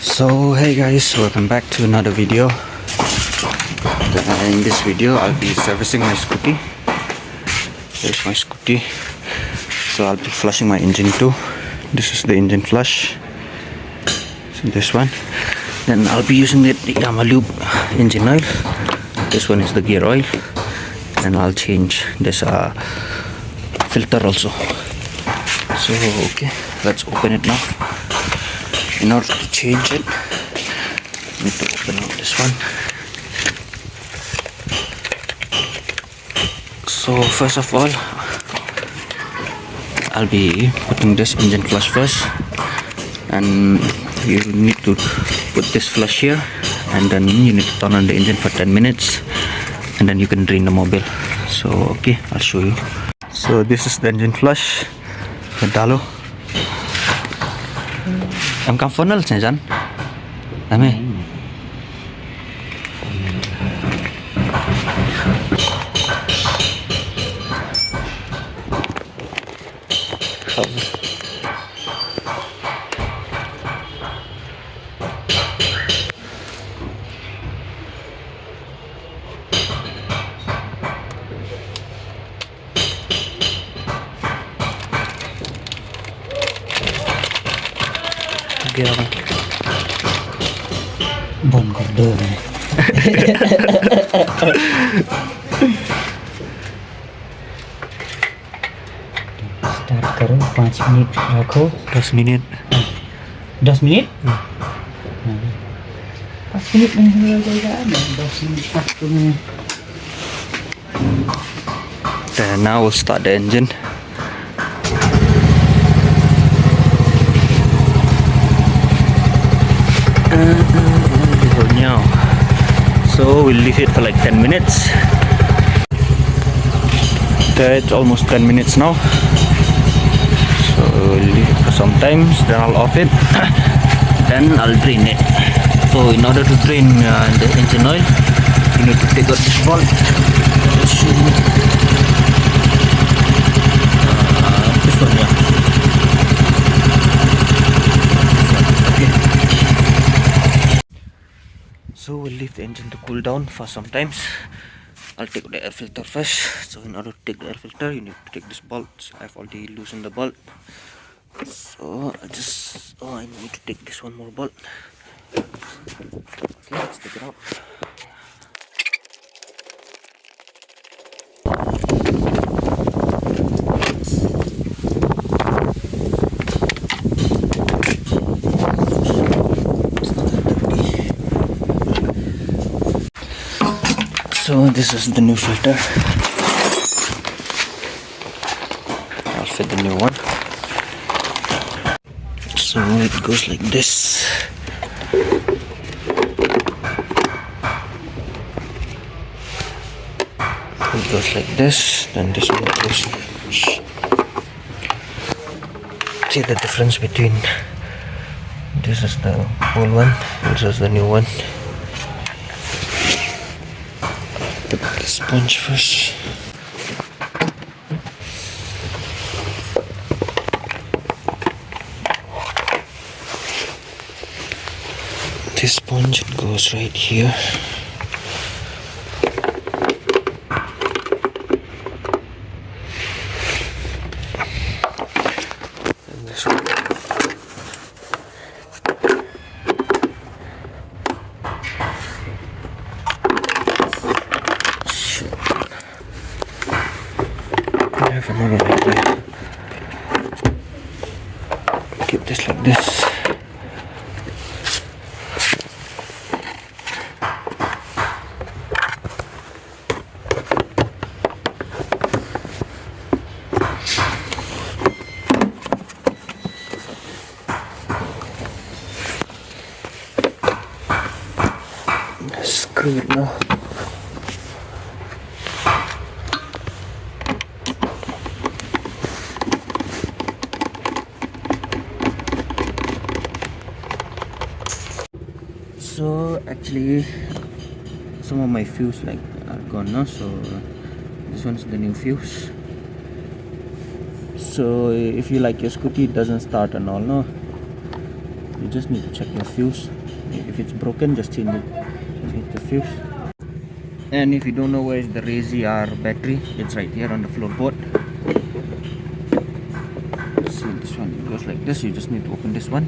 So hey guys, welcome back to another video. In this video I'll be servicing my Scooty. There's my Scooty. So I'll be flushing my engine too. This is the engine flush. So this one. Then I'll be using the Yamaha engine oil. This one is the gear oil. And I'll change this filter also. So okay, let's open it now. In order to change it, I need to open up this one. So first of all, I'll be putting this engine flush first, and you need to put this flush here, and then you need to turn on the engine for 10 minutes, and then you can drain the mobile. So okay, I'll show you. So this is the engine flush. Dalo. Em cắm funnel sih Jan? Ame. बंद कर दो start करो 5 minute रखो 10 minit 10 minute 5 minute में हो जाएगा 10 minute 5 minute. Then now we'll start the engine. So we'll leave it for like 10 minutes. It's almost 10 minutes now. So we'll leave it for some time. Then I'll off it. Then I'll drain it. So in order to drain the engine oil, you need to take out this valve. Let's show you. This one, yeah. So we'll leave the engine to cool down for some time. I'll take the air filter first. So in order to take the air filter, you need to take this bolt. I've already loosened the bolt. So I need to take this one more bolt. Okay, let's take it out. So this is the new filter. I'll fit the new one. So it goes like this. It goes like this. Then this one goes. See the difference between this is the old one, this is the new one. Put the sponge first. This sponge goes right here. And this one. I have another right there. Keep this like this. Screw it now. So actually some of my fuse like are gone now, so this one's the new fuse. So if you like your Scooty, it doesn't start and all, no, you just need to check your fuse. If it's broken, just change it. Change the fuse. And if you don't know where is the Ray ZR battery, it's right here on the floorboard. See, this one goes like this. You just need to open this one.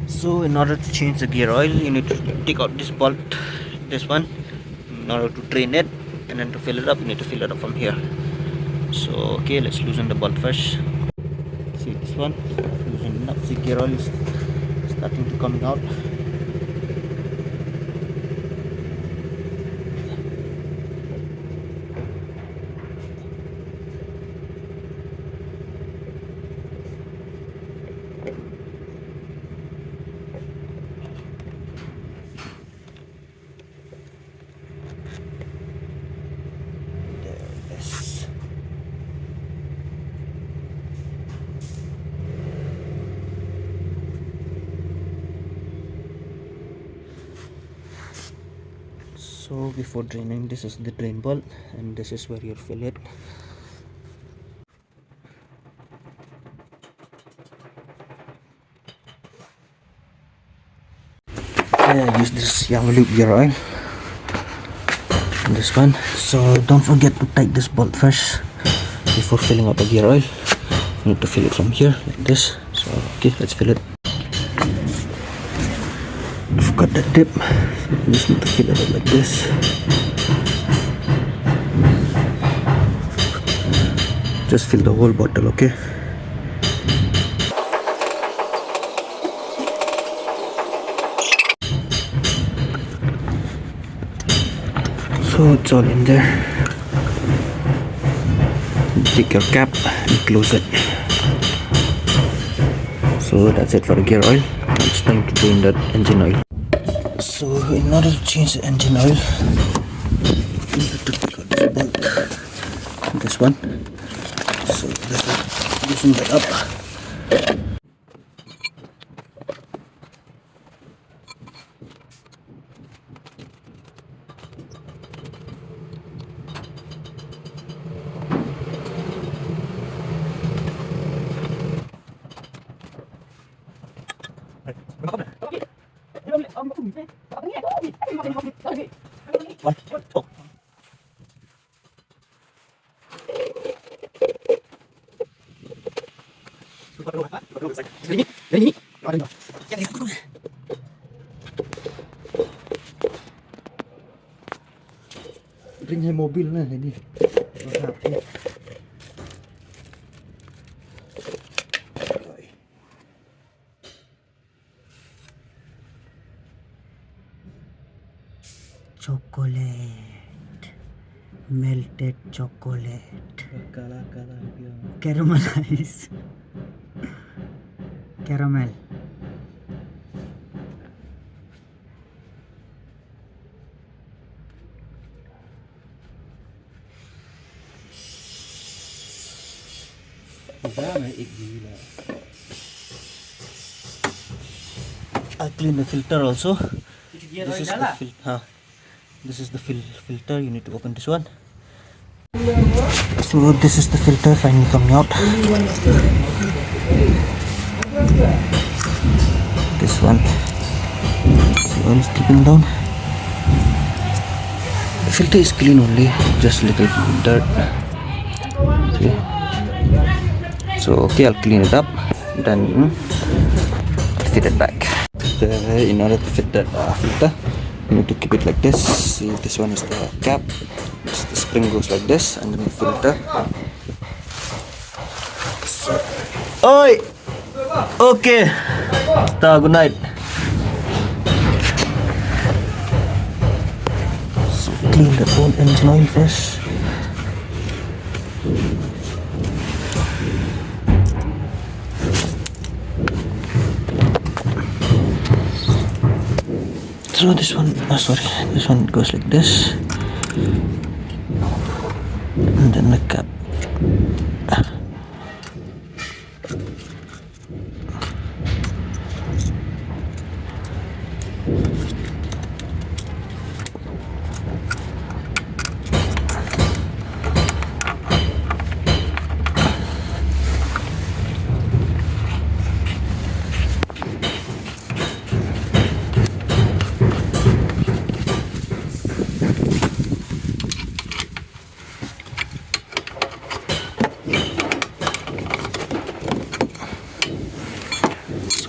So in order to change the gear oil, you need to take out this bolt, this one, in order to drain it, and then to fill it up, you need to fill it up from here. So okay, let's loosen the bolt first. See this one, loosen it up. See, gear oil is starting to come out. So before draining, this is the drain bolt, and this is where you fill it. I use this Yamaha loop gear oil, and this one. So don't forget to tighten this bolt first before filling up the gear oil. You need to fill it from here like this. So okay, let's fill it. I forgot that tip. So you just need to fill it up like this. Just fill the whole bottle, okay? So it's all in there. Take your cap and close it. So that's it for the gear oil. Now it's time to drain that engine oil. So in order to change the engine oil, you need to take out this bolt, this one. So this one, loosen that up. One, two. Ring hai mobil na ini. Chocolate, melted chocolate, caramelized caramel. I'll clean the filter also. This is the this is the filter. You need to open this one. So this is the filter finally coming out. This one. See, oil is dripping down. The filter is clean only, just little dirt. See? So okay, I'll clean it up, then fit it back. In order to fit that filter, you need to keep it like this. See, this one is the cap. The spring goes like this, and then the filter. So, oi! Okay. Good night. So clean the whole engine oil first. So this one, this one goes like this, and then the cap.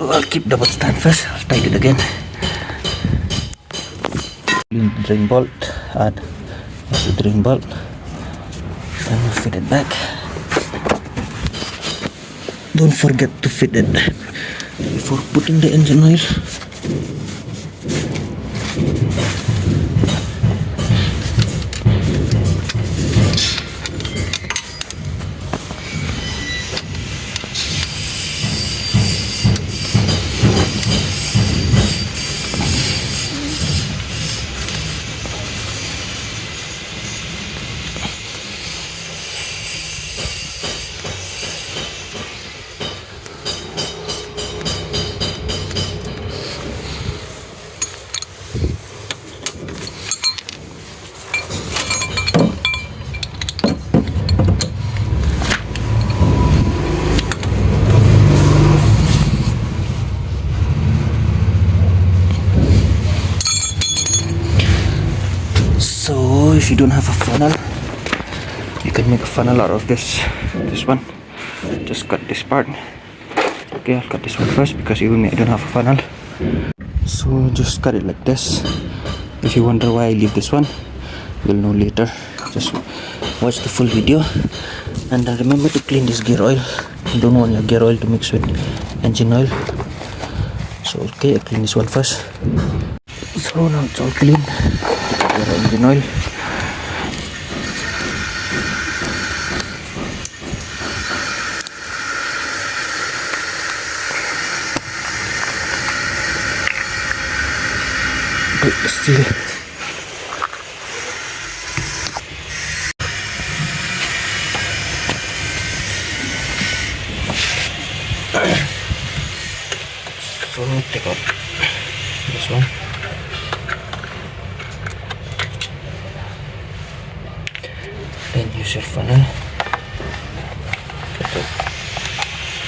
So I'll keep double stand first. I'll tighten it again. Clean the drain bolt. Add the drain bolt. And we'll fit it back. Don't forget to fit it before putting the engine oil. So if you don't have a funnel, you can make a funnel out of this one. Just cut this part. Okay, I'll cut this one first because even me, I don't have a funnel. So just cut it like this. If you wonder why I leave this one, you'll know later. Just watch the full video. And then remember to clean this gear oil. You don't want your gear oil to mix with engine oil. So okay, I clean this one first. So now it's all clean. Your engine oil. Break the steel. So take out this one. Then use your funnel. Put it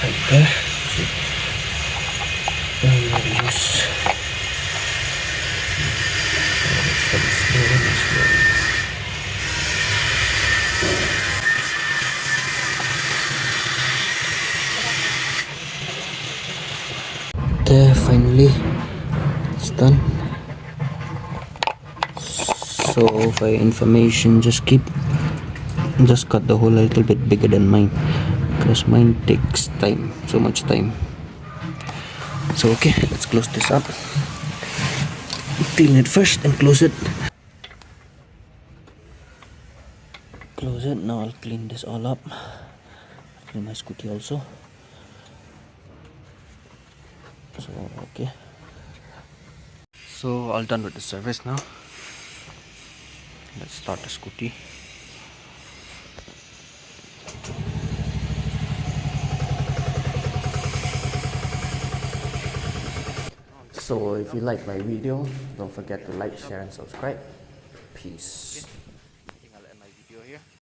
right there. Then we'll use there. Finally it's done. So for your information, just cut the hole a little bit bigger than mine because mine takes time, so much time. So okay, let's close this up. Clean it first and close it. Close it. Now I'll clean this all up. Clean my Scooty also. So okay. So all done with the service now. Let's start the Scooty. So if you like my video, don't forget to like, share and subscribe. Peace.